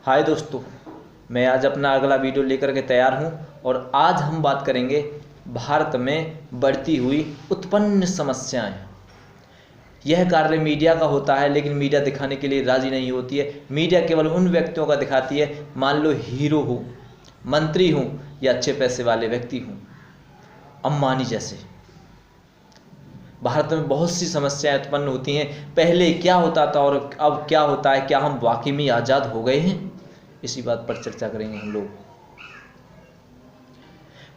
हाय दोस्तों, मैं आज अपना अगला वीडियो लेकर के तैयार हूं और आज हम बात करेंगे भारत में बढ़ती हुई उत्पन्न समस्याएं। यह कार्य मीडिया का होता है, लेकिन मीडिया दिखाने के लिए राजी नहीं होती है। मीडिया केवल उन व्यक्तियों का दिखाती है, मान लो हीरो हो, मंत्री हो या अच्छे पैसे वाले व्यक्ति हों, अंबानी जैसे। भारत में बहुत सी समस्याएं उत्पन्न होती हैं। पहले क्या होता था और अब क्या होता है, क्या हम वाकई में आज़ाद हो गए हैं? इसी बात पर चर्चा करेंगे हम लोग।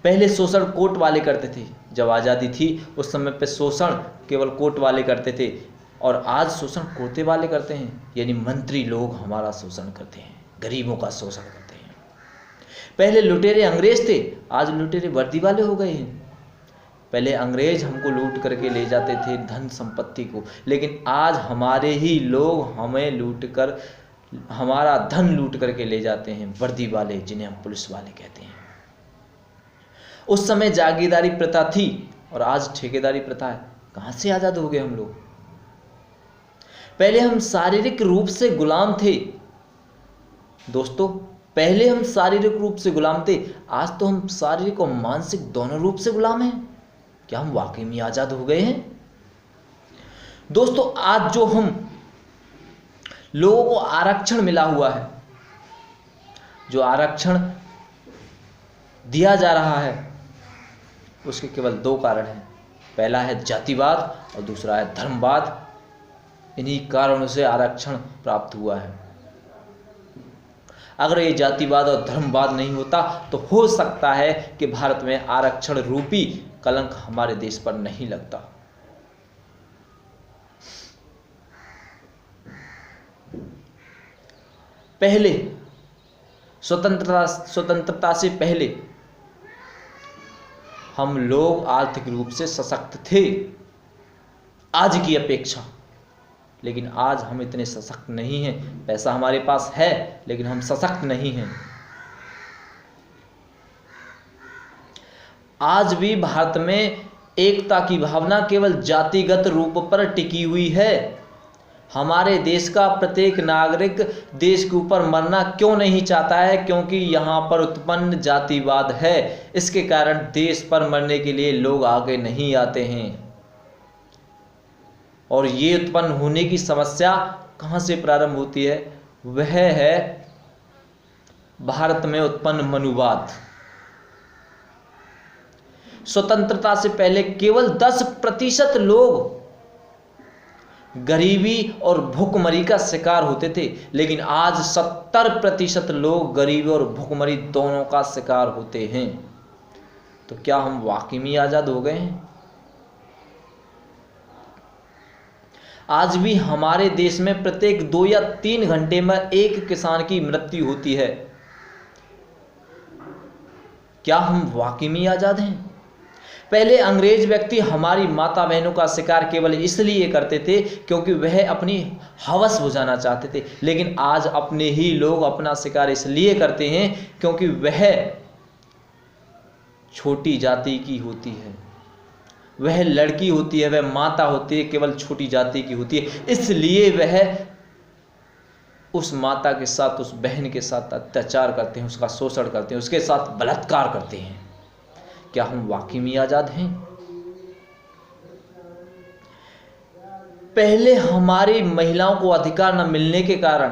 पहले शोषण कोर्ट वाले करते थे। जब आज़ादी थी उस समय पे शोषण केवल कोर्ट वाले करते थे और आज शोषण कोर्टे वाले करते हैं, यानी मंत्री लोग हमारा शोषण करते हैं, गरीबों का शोषण करते हैं। पहले लुटेरे अंग्रेज थे, आज लुटेरे वर्दी वाले हो गए हैं। पहले अंग्रेज हमको लूट करके ले जाते थे धन संपत्ति को, लेकिन आज हमारे ही लोग हमें लूट कर, हमारा धन लूट करके ले जाते हैं वर्दी वाले, जिन्हें हम पुलिस वाले कहते हैं। उस समय जागीरदारी प्रथा थी और आज ठेकेदारी प्रथा है। कहां से आजाद हो गए हम लोग? पहले हम शारीरिक रूप से गुलाम थे दोस्तों, पहले हम शारीरिक रूप से गुलाम थे, आज तो हम शारीरिक और मानसिक दोनों रूप से गुलाम हैं। क्या हम वाकई में आजाद हो गए हैं? दोस्तों, आज जो हम लोगों को आरक्षण मिला हुआ है, जो आरक्षण दिया जा रहा है, उसके केवल दो कारण हैं। पहला है जातिवाद और दूसरा है धर्मवाद। इन्हीं कारणों से आरक्षण प्राप्त हुआ है। अगर ये जातिवाद और धर्मवाद नहीं होता तो हो सकता है कि भारत में आरक्षण रूपी कलंक हमारे देश पर नहीं लगता। पहले स्वतंत्रता से पहले हम लोग आर्थिक रूप से सशक्त थे आज की अपेक्षा, लेकिन आज हम इतने सशक्त नहीं हैं। पैसा हमारे पास है लेकिन हम सशक्त नहीं हैं। आज भी भारत में एकता की भावना केवल जातिगत रूप पर टिकी हुई है। हमारे देश का प्रत्येक नागरिक देश के ऊपर मरना क्यों नहीं चाहता है? क्योंकि यहाँ पर उत्पन्न जातिवाद है। इसके कारण देश पर मरने के लिए लोग आगे नहीं आते हैं। और ये उत्पन्न होने की समस्या कहाँ से प्रारंभ होती है? वह है भारत में उत्पन्न मनुवाद। स्वतंत्रता से पहले केवल 10% लोग गरीबी और भूखमरी का शिकार होते थे, लेकिन आज 70% लोग गरीबी और भूखमरी दोनों का शिकार होते हैं। तो क्या हम वाकई में आजाद हो गए हैं? आज भी हमारे देश में प्रत्येक 2 या 3 घंटे में एक किसान की मृत्यु होती है। क्या हम वाकई में आजाद हैं? पहले अंग्रेज व्यक्ति हमारी माता बहनों का शिकार केवल इसलिए करते थे क्योंकि वह अपनी हवस बुझाना चाहते थे, लेकिन आज अपने ही लोग अपना शिकार इसलिए करते हैं क्योंकि वह छोटी जाति की होती है, वह लड़की होती है, वह माता होती है, केवल छोटी जाति की होती है। इसलिए वह उस माता के साथ, उस बहन के साथ अत्याचार करते हैं, उसका शोषण करते हैं, उसके साथ बलात्कार करते हैं। क्या हम वाकई में आजाद हैं? पहले हमारी महिलाओं को अधिकार न मिलने के कारण,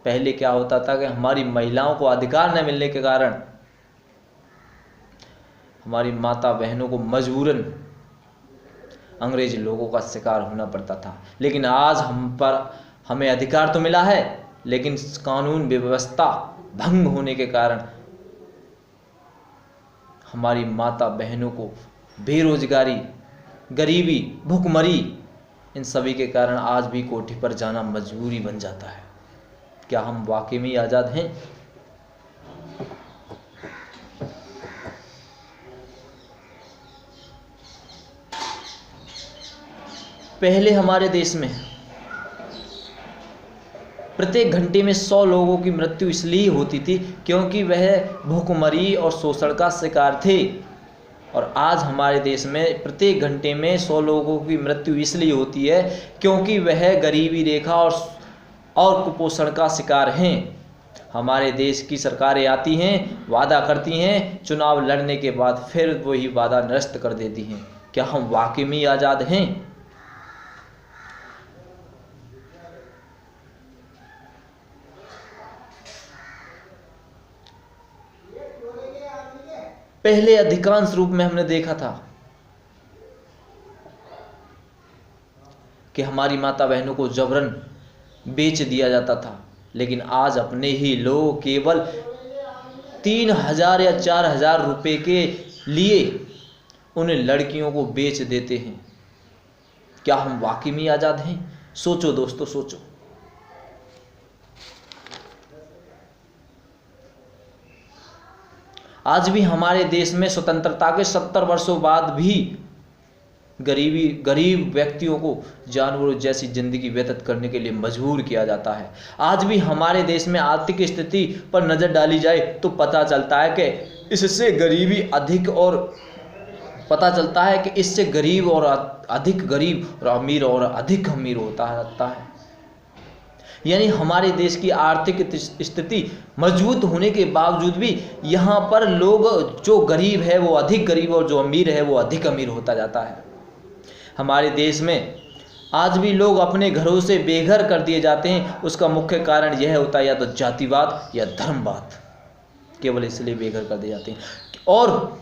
पहले क्या होता था कि हमारी महिलाओं को अधिकार न मिलने के कारण हमारी माता बहनों को मजबूरन अंग्रेज लोगों का शिकार होना पड़ता था। लेकिन आज हमें अधिकार तो मिला है, लेकिन कानून व्यवस्था भंग होने के कारण हमारी माता बहनों को बेरोजगारी, गरीबी, भूखमरी, इन सभी के कारण आज भी कोठी पर जाना मजबूरी बन जाता है। क्या हम वाकई में आजाद हैं? पहले हमारे देश में प्रत्येक घंटे में 100 लोगों की मृत्यु इसलिए होती थी क्योंकि वह भूखमरी और शोषण का शिकार थे। और आज हमारे देश में प्रत्येक घंटे में 100 लोगों की मृत्यु इसलिए होती है क्योंकि वह गरीबी रेखा और कुपोषण का शिकार हैं। हमारे देश की सरकारें आती हैं, वादा करती हैं, चुनाव लड़ने के बाद फिर वही वादा निरस्त कर देती हैं। क्या हम वाकई में आज़ाद हैं? पहले अधिकांश रूप में हमने देखा था कि हमारी माता बहनों को जबरन बेच दिया जाता था, लेकिन आज अपने ही लोग केवल 3,000 या 4,000 रुपए के लिए उन लड़कियों को बेच देते हैं। क्या हम वाकई में आज़ाद हैं? सोचो दोस्तों, सोचो। आज भी हमारे देश में स्वतंत्रता के 70 वर्षों बाद भी गरीब व्यक्तियों को जानवरों जैसी जिंदगी व्यतीत करने के लिए मजबूर किया जाता है। आज भी हमारे देश में आर्थिक स्थिति पर नज़र डाली जाए तो पता चलता है कि इससे गरीबी अधिक और पता चलता है कि इससे गरीब और अधिक गरीब और अधिक अमीर होता है। यानी हमारे देश की आर्थिक स्थिति मजबूत होने के बावजूद भी यहाँ पर लोग, जो गरीब है वो अधिक गरीब और जो अमीर है वो अधिक अमीर होता जाता है। हमारे देश में आज भी लोग अपने घरों से बेघर कर दिए जाते हैं। उसका मुख्य कारण यह होता है या तो जातिवाद या धर्मवाद, केवल इसलिए बेघर कर दिए जाते हैं और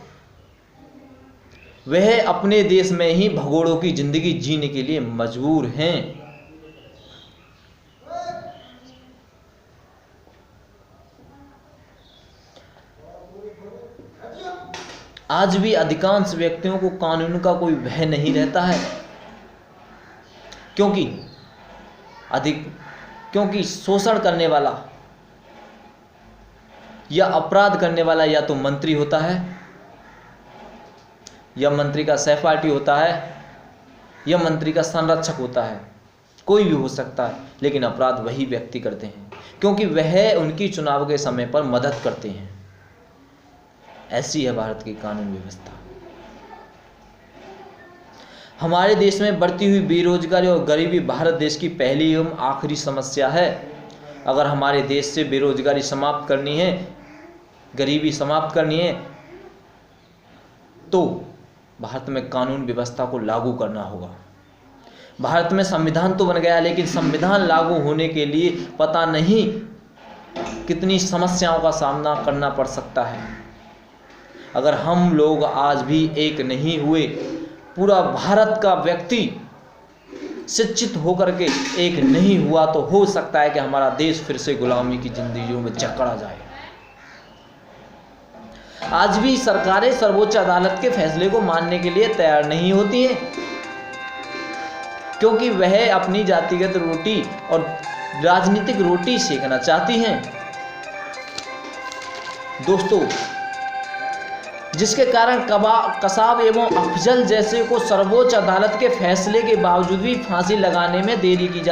वह अपने देश में ही भगोड़ों की जिंदगी जीने के लिए मजबूर हैं। आज भी अधिकांश व्यक्तियों को कानून का कोई भय नहीं रहता है, क्योंकि शोषण करने वाला या अपराध करने वाला या तो मंत्री होता है, या मंत्री का सहपाठी होता है, या मंत्री का संरक्षक होता है। कोई भी हो सकता है, लेकिन अपराध वही व्यक्ति करते हैं क्योंकि वह उनकी चुनाव के समय पर मदद करते हैं। ऐसी है भारत की कानून व्यवस्था। हमारे देश में बढ़ती हुई बेरोजगारी और गरीबी भारत देश की पहली एवं आखिरी समस्या है। अगर हमारे देश से बेरोजगारी समाप्त करनी है, गरीबी समाप्त करनी है, तो भारत में कानून व्यवस्था को लागू करना होगा। भारत में संविधान तो बन गया, लेकिन संविधान लागू होने के लिए पता नहीं कितनी समस्याओं का सामना करना पड़ सकता है। अगर हम लोग आज भी एक नहीं हुए, पूरा भारत का व्यक्ति शिक्षित होकर के एक नहीं हुआ, तो हो सकता है कि हमारा देश फिर से गुलामी की जिंदगियों में जकड़ा जाए। आज भी सरकारें सर्वोच्च अदालत के फैसले को मानने के लिए तैयार नहीं होती हैं, क्योंकि वह अपनी जातिगत रोटी और राजनीतिक रोटी सेकना चाहती हैं। दोस्तों, जिसके कारण कसाब एवं अफजल जैसे को सर्वोच्च अदालत के फैसले के बावजूद भी फांसी लगाने में देरी की जाती है।